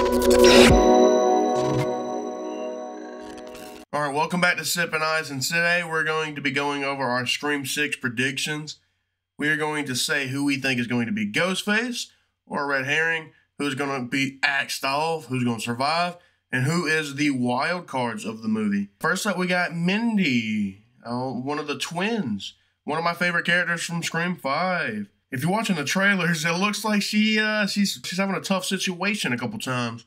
Alright, welcome back to Sippin Ice, and today we're going to be going over our Scream 6 predictions. We are going to say who we think is going to be Ghostface or Red Herring, who's going to be axed off, who's going to survive, and who is the wild cards of the movie. First up, we got Mindy, one of the twins, one of my favorite characters from Scream 5. If you're watching the trailers, it looks like she's having a tough situation a couple times.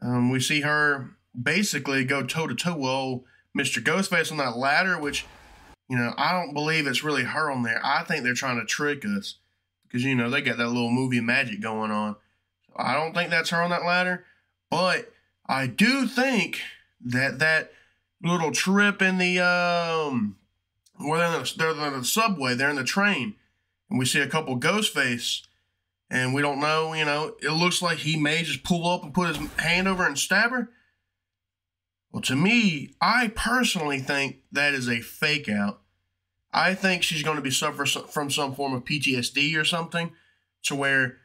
We see her basically go toe-to-toe with Mr. Ghostface on that ladder, which, you know, I don't believe it's really her on there. I think they're trying to trick us because, you know, they got that little movie magic going on. So I don't think that's her on that ladder, but I do think that that little trip in the, where they're in the subway, they're in the train, and we see a couple Ghostface, and we don't know, you know, it looks like he may just pull up and put his hand over and stab her. Well, to me, I personally think that is a fake out. I think she's going to be suffering from some form of PTSD or something, to where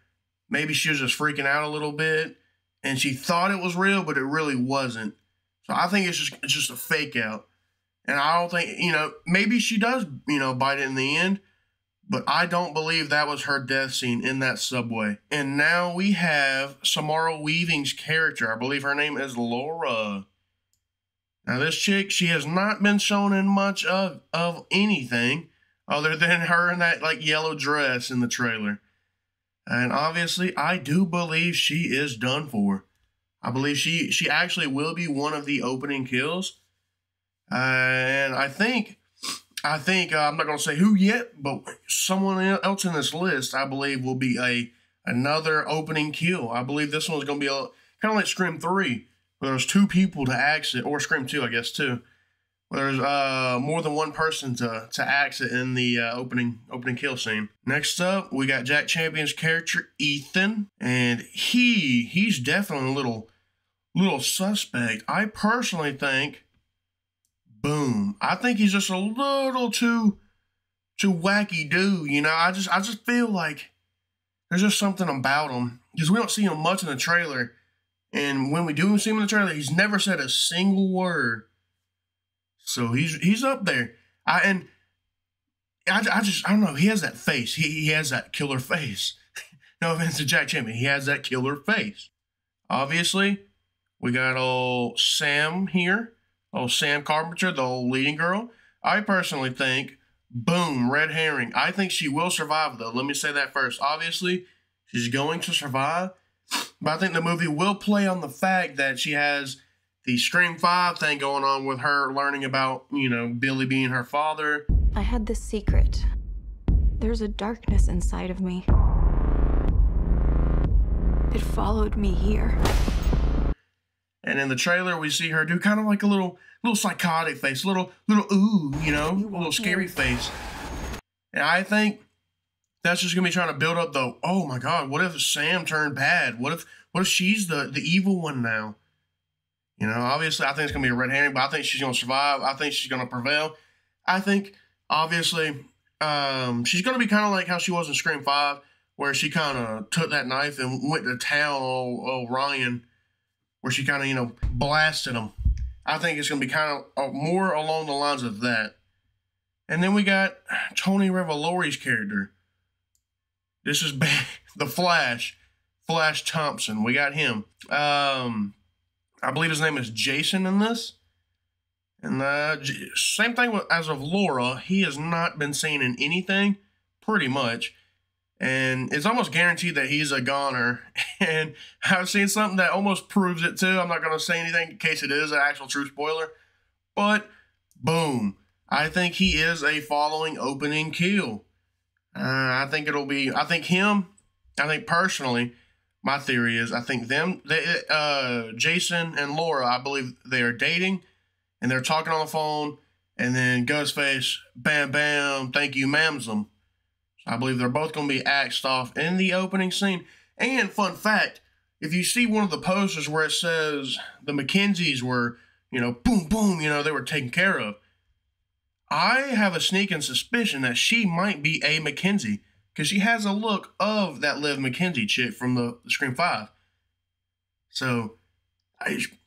maybe she was just freaking out a little bit, and she thought it was real, but it really wasn't. So I think it's just a fake out. And I don't think, you know, maybe she does, you know, bite it in the end, but I don't believe that was her death scene in that subway. And now we have Samara Weaving's character. I believe her name is Laura. Now this chick, she has not been shown in much of anything other than her in that like yellow dress in the trailer. And obviously, I do believe she is done for. I believe she actually will be one of the opening kills. And I think I'm not going to say who yet, but someone else in this list, I believe, will be another opening kill. I believe this one's going to be kind of like Scream 3, where there's two people to exit, or Scream 2, I guess, too. Where there's more than one person to exit in the opening kill scene. Next up, we got Jack Champion's character, Ethan, and he's definitely a little suspect. I personally think, boom, I think he's just a little too wacky dude, you know. I just feel like there's just something about him, because we don't see him much in the trailer, and when we do see him in the trailer, he's never said a single word. So he's up there. I don't know. He has that face. He has that killer face. No offense to Jack Champion, he has that killer face. Obviously, we got old Sam here, old Sam Carpenter, the old leading girl. I personally think, boom, Red Herring. I think she will survive, though. Let me say that first. Obviously, she's going to survive, but I think the movie will play on the fact that she has the Scream 5 thing going on with her learning about, you know, Billy being her father. I had this secret. There's a darkness inside of me. It followed me here. And in the trailer, we see her do kind of like a little psychotic face, little ooh, you know, a little scary face. And I think that's just gonna be trying to build up the, oh my God, what if Sam turned bad? What if she's the evil one now? You know, obviously, I think it's going to be a red herring, but I think she's going to survive. I think she's going to prevail. I think, obviously, she's going to be kind of like how she was in Scream 5, where she kind of took that knife and went to town on Orion, where she kind of, you know, blasted him. I think it's going to be kind of more along the lines of that. And then we got Tony Revolori's character. This is the Flash Thompson. We got him. I believe his name is Jason in this. And same thing as of Laura. He has not been seen in anything, pretty much. And it's almost guaranteed that he's a goner. And I've seen something that almost proves it, too. I'm not going to say anything in case it is an actual true spoiler. But, boom. I think he is a following opening kill. I think personally, my theory is, I think Jason and Laura, I believe they are dating, and they're talking on the phone, and then Ghostface, bam, bam, thank you, mams them. So I believe they're both going to be axed off in the opening scene. And fun fact, if you see one of the posters where it says the Mackenzies were, you know, boom, boom, you know, they were taken care of, I have a sneaking suspicion that she might be a Mackenzie, because she has a look of that Liv McKenzie chick from the Scream 5. So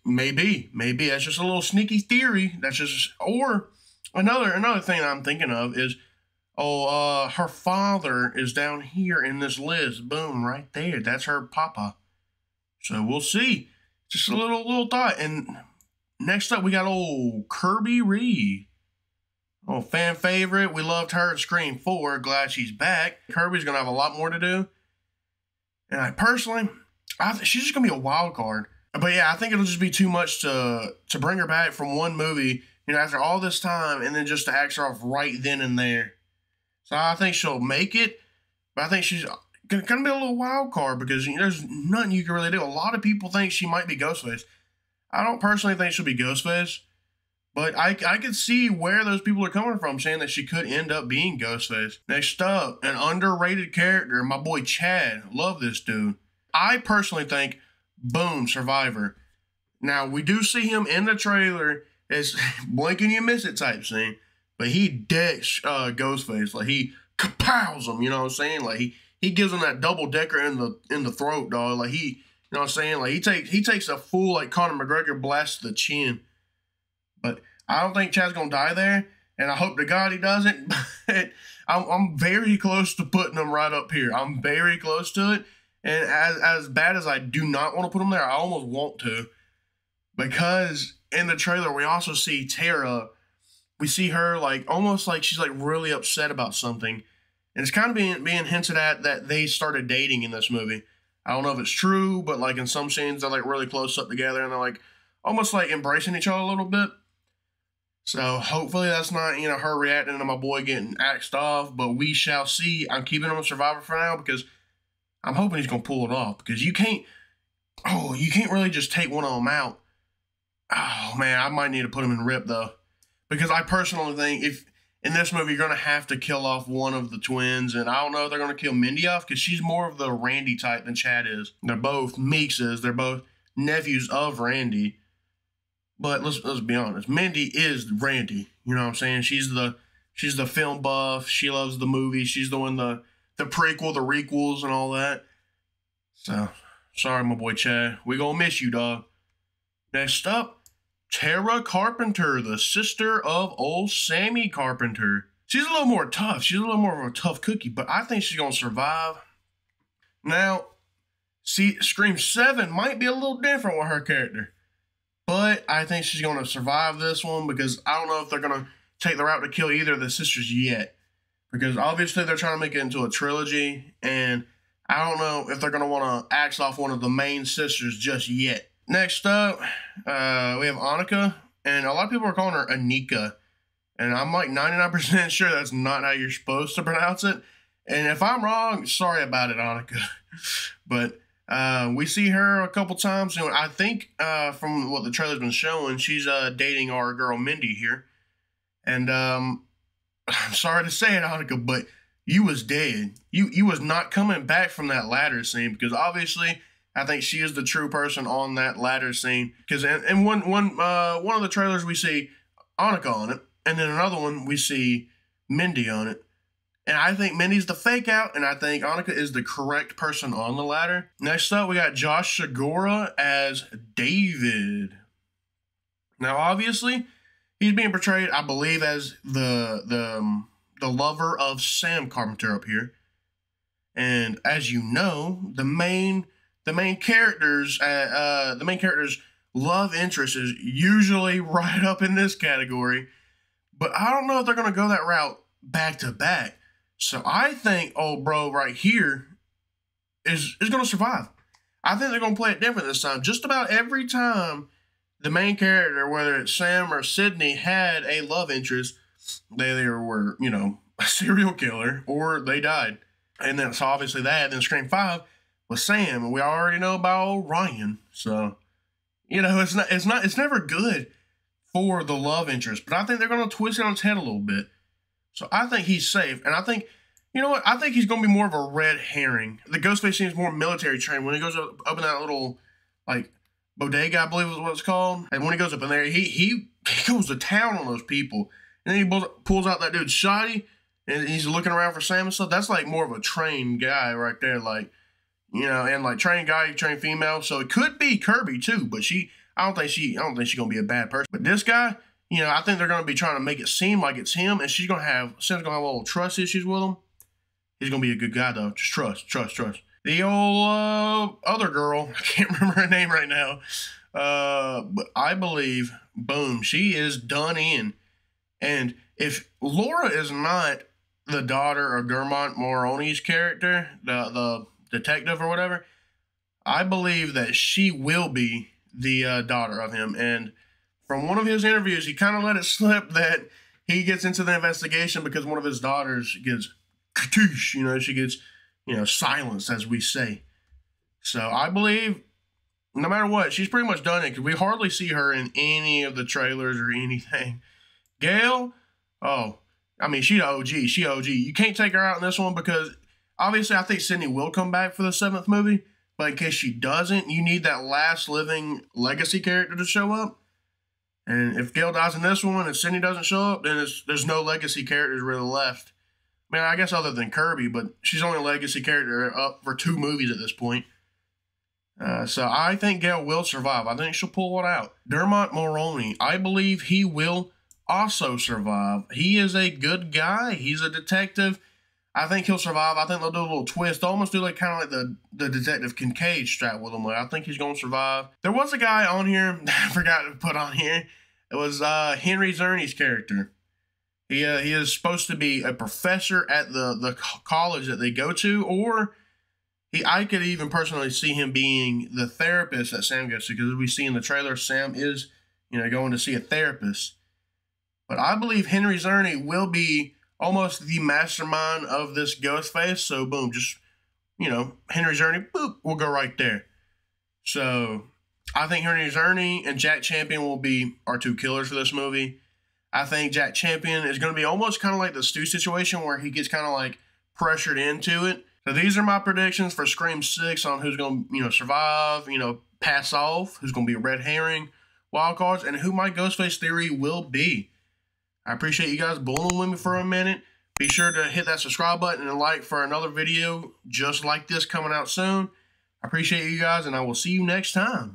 maybe that's just a little sneaky theory. That's just, or another thing that I'm thinking of is, her father is down here in this list. Boom, right there. That's her papa. So we'll see. Just a little thought. And next up, we got old Kirby Reed. Oh, fan favorite. We loved her in Scream 4. Glad she's back. Kirby's going to have a lot more to do. And I personally think she's just going to be a wild card. But yeah, I think it'll just be too much to bring her back from one movie, after all this time, and then just to act her off right then and there. So I think she'll make it, but I think she's going to be a little wild card because there's nothing you can really do. A lot of people think she might be Ghostface. I don't personally think she'll be Ghostface, but I could see where those people are coming from, saying that she could end up being Ghostface. Next up, an underrated character, my boy Chad. Love this dude. I personally think, boom, Survivor. Now, we do see him in the trailer as blink and you miss it type scene, but he decks Ghostface. Like, he kapows him, you know what I'm saying? Like, he gives him that double decker in the throat, dog. Like, you know what I'm saying? Like, he takes a full, like, Conor McGregor blast to the chin. But I don't think Chad's going to die there, and I hope to God he doesn't. But I'm very close to putting him right up here. I'm very close to it. And as bad as I do not want to put him there, I almost want to. Because in the trailer, we also see Tara. We see her like almost like she's like really upset about something. And it's kind of being hinted at that they started dating in this movie. I don't know if it's true, but like in some scenes, they're like really close up together and they're like almost like embracing each other a little bit. So hopefully that's not, her reacting to my boy getting axed off, but we shall see. I'm keeping him a Survivor for now because I'm hoping he's going to pull it off, because you can't really just take one of them out. Oh, man, I might need to put him in RIP, though. Because I personally think if in this movie, you're going to have to kill off one of the twins, and I don't know if they're going to kill Mindy off, because she's more of the Randy type than Chad is. They're both Meekses. They're both nephews of Randy. But let's be honest. Mindy is Randy. You know what I'm saying? She's the film buff. She loves the movies. She's the one, the prequel, the requels, and all that. So, sorry, my boy Chad. We gonna miss you, dog. Next up, Tara Carpenter, the sister of old Sammy Carpenter. She's a little more tough. She's a little more of a tough cookie, but I think she's gonna survive. Now, see, Scream 7 might be a little different with her character, but I think she's gonna survive this one because I don't know if they're gonna take the route to kill either of the sisters yet. Because obviously they're trying to make it into a trilogy, and I don't know if they're going to want to axe off one of the main sisters just yet. Next up, we have Annika, and a lot of people are calling her Anika, and I'm like 99% sure that's not how you're supposed to pronounce it. And if I'm wrong, sorry about it, Annika. But we see her a couple times, and I think from what the trailer's been showing, she's dating our girl Mindy here. And I'm sorry to say it, Annika, but you was dead. You was not coming back from that ladder scene, because obviously I think she is the true person on that ladder scene. Because in one of the trailers we see Annika on it, and then another one we see Mindy on it. And I think Mindy's the fake out, and I think Annika is the correct person on the ladder. Next up, we got Josh Segura as David. Now, obviously, he's being portrayed, I believe, as the lover of Sam Carpenter up here. And as you know, the main character's love interest is usually right up in this category. But I don't know if they're gonna go that route back to back. So I think old bro right here is gonna survive. I think they're gonna play it different this time. Just about every time the main character, whether it's Sam or Sydney, had a love interest, they either were, a serial killer or they died. And then so obviously that, then Scream 5 was Sam, and we already know about Orion. So, it's never good for the love interest, but I think they're gonna twist it on its head a little bit. So I think he's safe, and I think, I think he's gonna be more of a red herring. The Ghostface seems more military trained. When he goes up in that little, bodega, I believe is what it's called. And when he goes up in there, he goes to town on those people. And then he pulls out that dude's shotty, and he's looking around for Sam and stuff. That's like more of a trained guy right there. Like, you know, and like train guy, train female. So it could be Kirby too, but I don't think she's gonna be a bad person. But this guy, you know, I think they're gonna be trying to make it seem like it's him, and Sam's gonna have little trust issues with him. He's gonna be a good guy though. Just trust. The old other girl, I can't remember her name right now, but I believe, boom, she is done in. And if Laura is not the daughter of Dermot Mulroney's character, the detective or whatever, I believe that she will be the daughter of him. And from one of his interviews, he kind of let it slip that he gets into the investigation because one of his daughters gets katoosh, you know, she gets, you know, silenced, as we say. So I believe no matter what, she's pretty much done it because we hardly see her in any of the trailers or anything. Gail, oh, I mean, she OG. You can't take her out in this one because obviously I think Sydney will come back for the 7th movie, but in case she doesn't, you need that last living legacy character to show up. And if Gail dies in this one and Sydney doesn't show up, then there's no legacy characters really left. I mean, I guess other than Kirby, but she's only a legacy character up for 2 movies at this point. So I think Gail will survive. I think she'll pull it out. Dermot Mulroney, I believe he will also survive. He is a good guy. He's a detective. I think he'll survive. I think they'll do a little twist. Almost do like kind of like the Detective Kincaid strap with him. Like, I think he's going to survive. There was a guy on here that I forgot to put on here. It was Henry Czerny's character. He is supposed to be a professor at the college that they go to, or I could even personally see him being the therapist that Sam goes to, because as we see in the trailer, Sam is, you know, going to see a therapist. But I believe Henry Czerny will be almost the mastermind of this Ghostface. So boom, just, you know, Henry Czerny, boop, we'll go right there. So I think Henry Czerny and Jack Champion will be our 2 killers for this movie. I think Jack Champion is going to be almost kind of like the Stu situation where he gets kind of like pressured into it. So these are my predictions for Scream 6 on who's going to, you know, survive, you know, pass off, who's going to be a red herring, wild cards, and who my Ghostface theory will be. I appreciate you guys bullying with me for a minute. Be sure to hit that subscribe button and like for another video just like this coming out soon. I appreciate you guys, and I will see you next time.